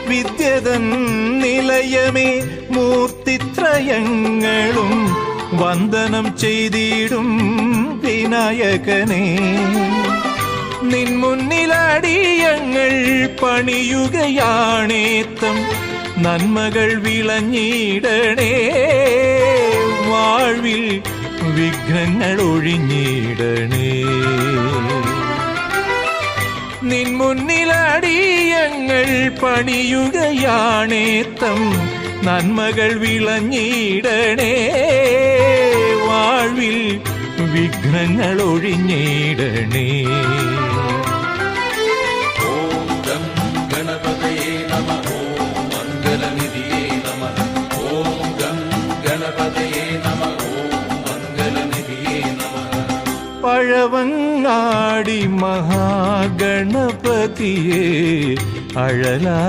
വിദ്യതൻ നിലയമേ മൂർത്തിത്രയങ്ങളും വന്ദനം ചെയ്തിടും വിനായകനേ. നിൻ മുന്നിലടിയങ്ങൾ പണിയുകയാണേത്തം നന്മകൾ വിളഞ്ഞിടണേ. വാഴ്വിൽ വിഘ്നങ്ങൾ ഒഴിഞ്ഞിടണേ. നിൻ മുന്നിലടിയങ്ങൾ പണിയുകയാണേത്തം നന്മകൾ വിളഞ്ഞിടണേ. വാഴ്വിൽ വിഘ്നങ്ങൾ ഒഴിഞ്ഞിടണേ. ഓം ഗം ഗണപതയേ നമഃ. ഓം മംഗലനിധിയേ നമഃ. ഓം ഗം ഗണപതയേ നമഃ. ഓം മംഗലനിധിയേ നമഃ. പഴവങ്ങാടി മഹാഗണപതിയേ അഴലാ